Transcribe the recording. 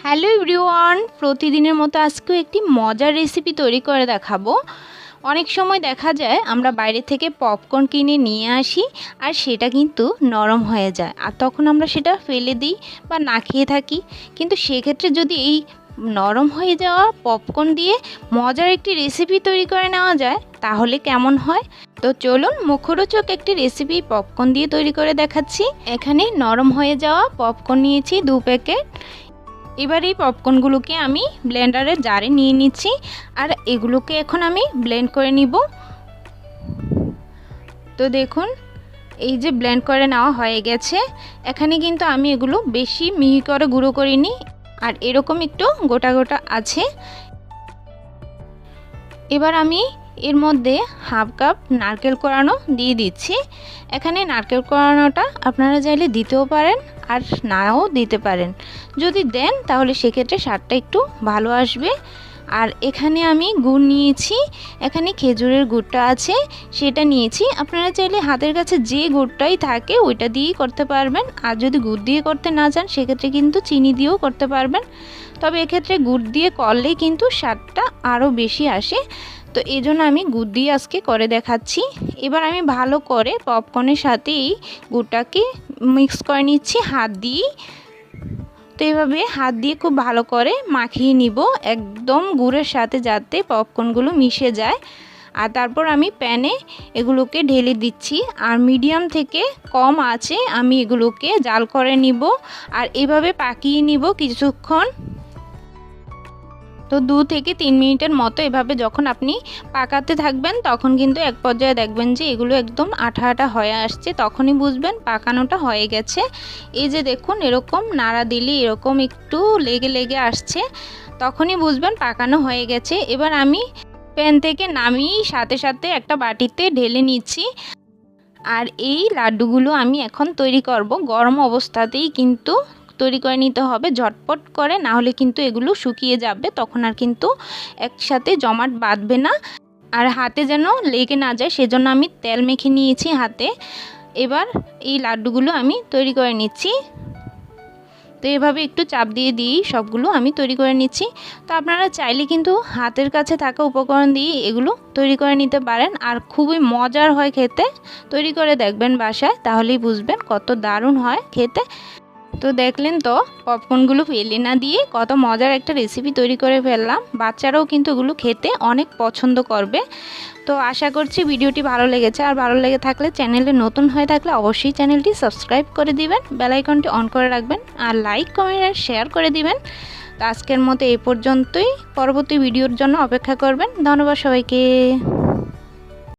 Hello everyone, প্রতিদিনের মতো আজকেও একটি মজার রেসিপি তৈরি করে দেখাবো। অনেক সময় দেখা যায় আমরা বাইরে থেকে পপকর্ন কিনে নিয়ে আসি আর সেটা কিন্তু নরম হয়ে যায়, আর তখন আমরা সেটা ফেলে দিই বা না খেয়ে থাকি। কিন্তু সেক্ষেত্রে যদি এই নরম হয়ে যাওয়া পপকর্ন দিয়ে মজার একটি রেসিপি তৈরি করে নেওয়া যায় তাহলে কেমন হয়। তো চলুন মুখরোচক একটি রেসিপি পপকর্ন দিয়ে তৈরি করে দেখাচ্ছি। এখানে নরম হয়ে যাওয়া পপকর্ন নিয়েছি 2 প্যাকেট। এবার এই পপকর্নগুলোকে আমি ব্লেন্ডারের জারে নিয়ে নিচ্ছি আর এগুলোকে এখন আমি ব্লেন্ড করে নিব। তো দেখুন এই যে ব্লেন্ড করে নেওয়া হয়ে গেছে। এখানে কিন্তু আমি এগুলো বেশি মিহি করে গুঁড়ো করিনি, আর এরকম একটু গোটা গোটা আছে। এবার আমি এর মধ্যে হাফ কাপ নারকেল কোড়ানো দিয়ে দিচ্ছি। এখানে নারকেল কোড়ানোটা আপনারা চাইলে দিতেও পারেন আর নাও দিতে পারেন। যদি দেন তাহলে সেক্ষেত্রে স্বাদটা একটু ভালো আসবে। আর এখানে আমি গুড় নিয়েছি, এখানে খেজুরের গুড়টা আছে সেটা নিয়েছি। আপনারা চাইলে হাতের কাছে যে গুড়টাই থাকে ওইটা দিয়েই করতে পারবেন, আর যদি গুড় দিয়ে করতে না চান সেক্ষেত্রে কিন্তু চিনি দিয়েও করতে পারবেন। তবে এক্ষেত্রে গুড় দিয়ে করলেই কিন্তু স্বাদটা আরও বেশি আসে। তো এই জন্য আমি গুড় দিয়ে আজকে করে দেখাচ্ছি। এবার আমি ভালো করে পপকর্নের সাথে এই গুড়টাকে মিক্স করে নিচ্ছি হাত দিয়ে। তো এইভাবে হাত দিয়ে খুব ভালো করে মাখিয়ে নিব একদম গুড়ের সাথে, যাতে পপকর্নগুলো মিশে যায়। আর তারপর আমি প্যানে এগুলোকে ঢেলে দিচ্ছি, আর মিডিয়াম থেকে কম আঁচে আমি এগুলোকে জাল করে নিব আর এভাবে পাকিয়ে নিব কিছুক্ষণ। তো 2 থেকে 3 মিনিটের মতো এভাবে যখন আপনি পাকাতে থাকবেন তখন কিন্তু এক পর্যায়ে দেখবেন যে এগুলো একদম আঠা আঠা হয়ে আসছে, তখনই বুঝবেন পাকানোটা হয়ে গেছে। এই যে দেখুন এরকম নাড়া দিলে এরকম একটু লেগে লেগে আসছে, তখনই বুঝবেন পাকানো হয়ে গেছে। এবার আমি প্যান থেকে নামিয়ে সাথে সাথে একটা বাটিতে ঢেলে নিচ্ছি। আর এই লাড্ডুগুলো আমি এখন তৈরি করব গরম অবস্থাতেই কিন্তু তৈরি করে নিতে হবে ঝটপট করে, না হলে কিন্তু এগুলো শুকিয়ে যাবে, তখন আর কিন্তু একসাথে জমাট বাঁধবে না আর হাতে যেন লেগে না যায়, সেজন্য আমি তেল মেখে নিয়েছি হাতে। এবার এই লাড্ডুগুলো আমি তৈরি করে নিচ্ছি। তো এভাবে একটু চাপ দিয়ে দিয়েই সবগুলো আমি তৈরি করে নিচ্ছি। তো আপনারা চাইলে কিন্তু হাতের কাছে থাকা উপকরণ দিয়ে এগুলো তৈরি করে নিতে পারেন, আর খুবই মজার হয় খেতে। তৈরি করে দেখবেন বাসায়, তাহলেই বুঝবেন কত দারুণ হয় খেতে। তো দেখলেন তো পপকর্নগুলো ফেলে না দিয়ে কত মজার একটা রেসিপি তৈরি করে ফেললাম। বাচ্চারাও কিন্তু এগুলো খেতে অনেক পছন্দ করবে। তো আশা করছি ভিডিওটি ভালো লেগেছে, আর ভালো লেগে থাকলে চ্যানেলে নতুন হয়ে থাকলে অবশ্যই চ্যানেলটি সাবস্ক্রাইব করে দিবেন, বেল আইকনটি অন করে রাখবেন, আর লাইক কমেন্ট আর শেয়ার করে দিবেন। তো আজকের মতো এই পর্যন্তই, পরবর্তী ভিডিওর জন্য অপেক্ষা করবেন। ধন্যবাদ সবাইকে।